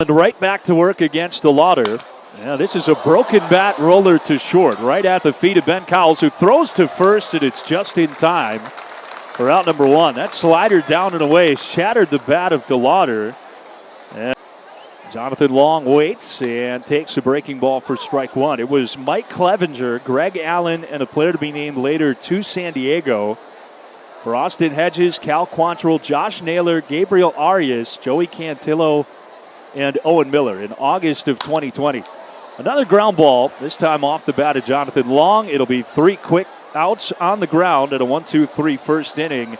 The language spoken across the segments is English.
And right back to work against the Lauder. Yeah, this is a broken bat roller to short, right at the feet of Ben Cowles, who throws to first, and it's just in time for out number one. That slider down and away shattered the bat of DeLauder. And Jonathon Long waits and takes a breaking ball for strike one. It was Mike Clevenger, Greg Allen, and a player to be named later to San Diego. For Austin Hedges, Cal Quantrill, Josh Naylor, Gabriel Arias, Joey Cantillo, and Owen Miller in August of 2020. Another ground ball, this time off the bat of Jonathon Long. It'll be 3 quick outs on the ground at a 1-2-3 first inning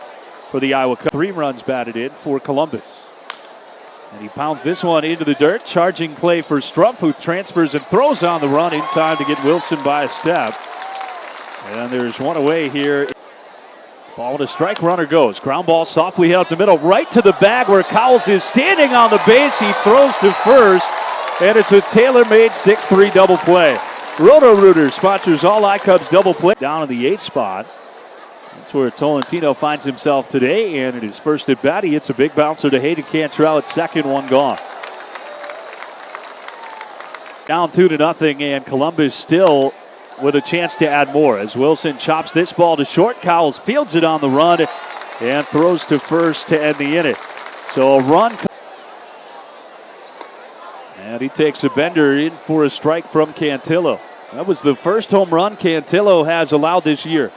for the Iowa Cubs. 3 runs batted in for Columbus. And he pounds this one into the dirt. Charging play for Strumpf, who transfers and throws on the run in time to get Wilson by a step. And there's one away here. Ball to strike, runner goes. Ground ball softly out the middle, right to the bag where Cowles is standing on the base. He throws to first, and it's a tailor-made 6-3 double play. Roto-Rooter sponsors all iCubs double play. Down in the 8th spot. That's where Tolentino finds himself today, and in his first at bat, he hits a big bouncer to Hayden Cantrell at second, 1 gone. Down 2-0, and Columbus still with a chance to add more as Wilson chops this ball to short. Cowles fields it on the run and throws to first to end the inning. So a run. And he takes a bender in for a strike from Cantillo. That was the first home run Cantillo has allowed this year.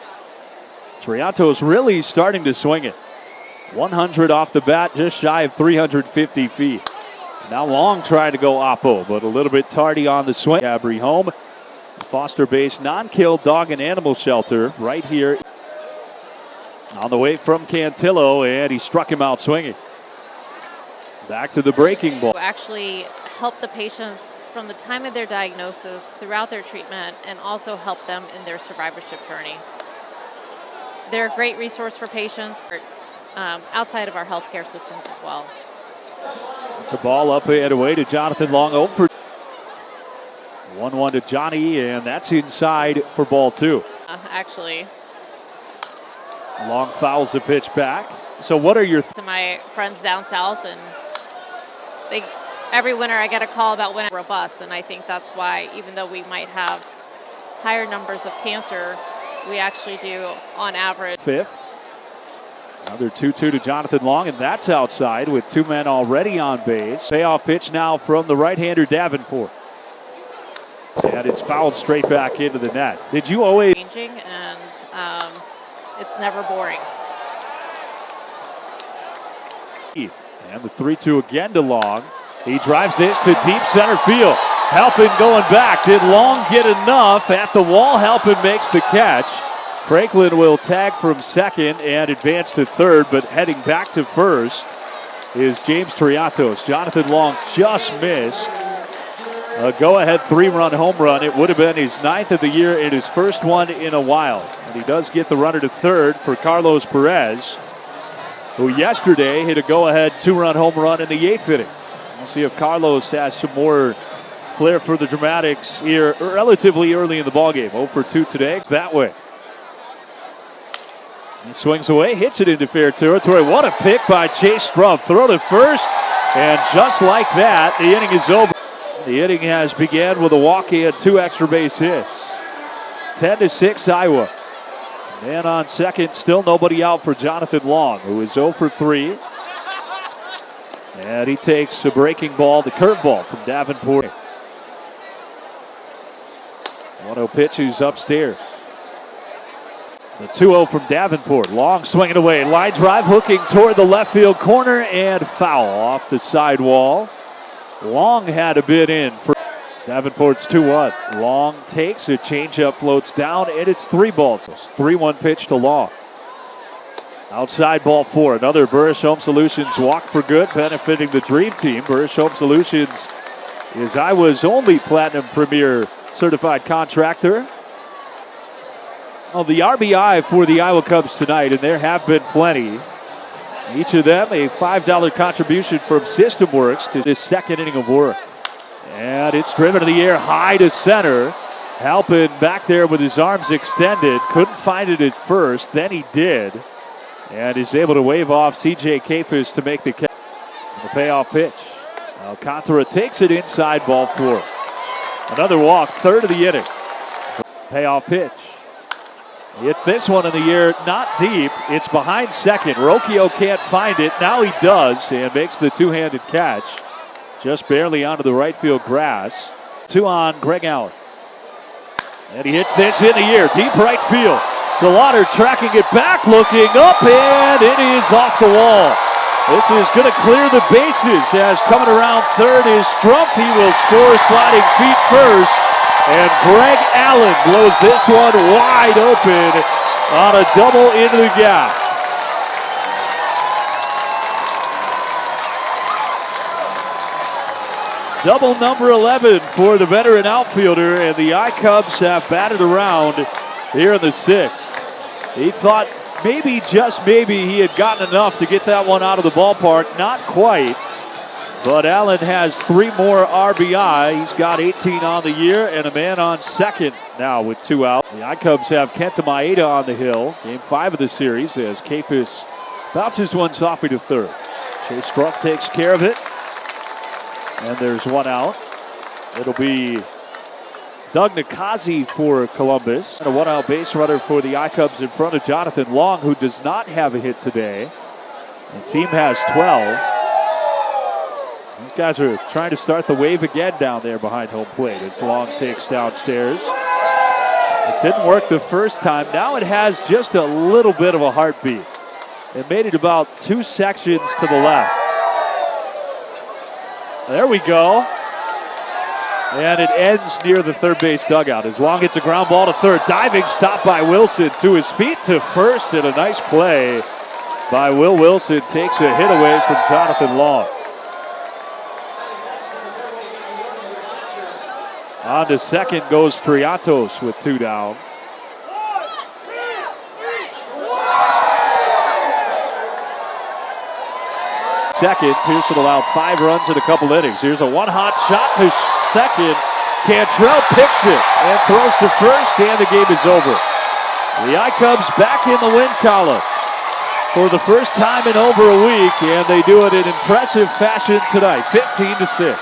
Trianto's really starting to swing it. 100 off the bat, just shy of 350 feet. Now Long trying to go oppo, but a little bit tardy on the swing. Cabri home. Foster base non-kill dog and animal shelter right here on the way from Cantillo, and he struck him out swinging. Back to the breaking ball. Actually help the patients from the time of their diagnosis throughout their treatment, and also help them in their survivorship journey. They're a great resource for patients outside of our healthcare systems as well. It's a ball up and away to Jonathon Long. 0 for 1-1 to Johnny, and that's inside for ball 2. Actually. Long fouls the pitch back. So what are your... To my friends down south, and every winter I get a call about when I'm robust, and I think that's why, even though we might have higher numbers of cancer, we actually do on average. 5th. Another 2-2 to Jonathon Long, and that's outside with 2 men already on base. Payoff pitch now from the right-hander Davenport. And it's fouled straight back into the net. Did you always... Changing, and it's never boring. And the 3-2 again to Long. He drives this to deep center field. Halpin going back. Did Long get enough? At the wall, Halpin makes the catch. Franklin will tag from second and advance to third, but heading back to first is James Triantos. Jonathon Long just missed a go-ahead 3-run home run. It would have been his 9th of the year and his first one in a while. And he does get the runner to third for Carlos Perez, who yesterday hit a go-ahead 2-run home run in the 8th inning. We'll see if Carlos has some more flair for the dramatics here relatively early in the ballgame. 0 for 2 today. It's that way. He swings away, hits it into fair territory. What a pick by Chase Strumpf. Throw to first, and just like that, the inning is over. The inning has began with a walk and 2 extra base hits. 10-6 Iowa. Man on second, still nobody out for Jonathon Long, who is 0 for 3. And he takes a breaking ball, the curveball from Davenport. 1-0 pitch is upstairs. The 2-0 from Davenport. Long swinging away. Line drive hooking toward the left field corner, and foul off the sidewall. Long had a bit in for Davenport's 2-1. Long takes a changeup, floats down, and it's 3 balls. 3-1 pitch to Long. Outside ball 4. Another Burrish Home Solutions walk for good, benefiting the Dream Team. Burrish Home Solutions is Iowa's only Platinum Premier certified contractor. The RBI for the Iowa Cubs tonight, and there have been plenty. Each of them a $5 contribution from System Works to this second inning of work. And it's driven to the air high to center. Halpin back there with his arms extended. Couldn't find it at first. Then he did. And is able to wave off C.J. Kafis to make the catch. The payoff pitch. Alcantara takes it inside, ball 4. Another walk, third of the inning. Payoff pitch. He hits this one in the air, not deep. It's behind second. Rocchio can't find it. Now he does and makes the two-handed catch. Just barely onto the right field grass. 2 on Greg Allen. And he hits this in the air, deep right field. DeLauder tracking it back, looking up, and it is off the wall. This is going to clear the bases as coming around third is Strumpf. He will score sliding feet first. And Greg Allen blows this one wide open on a double into the gap. Double number 11 for the veteran outfielder, and the I-Cubs have batted around here in the 6th. He thought maybe, just maybe, he had gotten enough to get that one out of the ballpark. Not quite. But Allen has 3 more RBI. He's got 18 on the year and a man on second now with 2 out. The I-Cubs have Kenta Maeda on the hill. Game 5 of the series as Kafis bounces one softly to third. Chase Strumpf takes care of it. And there's 1 out. It'll be Doug Nakazi for Columbus. And a 1-out base runner for the I-Cubs in front of Jonathon Long, who does not have a hit today. The team has 12. These guys are trying to start the wave again down there behind home plate as Long takes downstairs. It didn't work the first time. Now it has just a little bit of a heartbeat. It made it about 2 sections to the left. There we go. And it ends near the third base dugout as Long hits a ground ball to third. Diving stop by Wilson to his feet to first, and a nice play by Will Wilson takes a hit away from Jonathon Long. On to second goes Triatos with 2 down. Second, Pearson allowed 5 runs in a couple innings. Here's a one-hot shot to second. Cantrell picks it and throws to first, and the game is over. The I-Cubs back in the win column for the first time in over a week, and they do it in impressive fashion tonight, 15-6.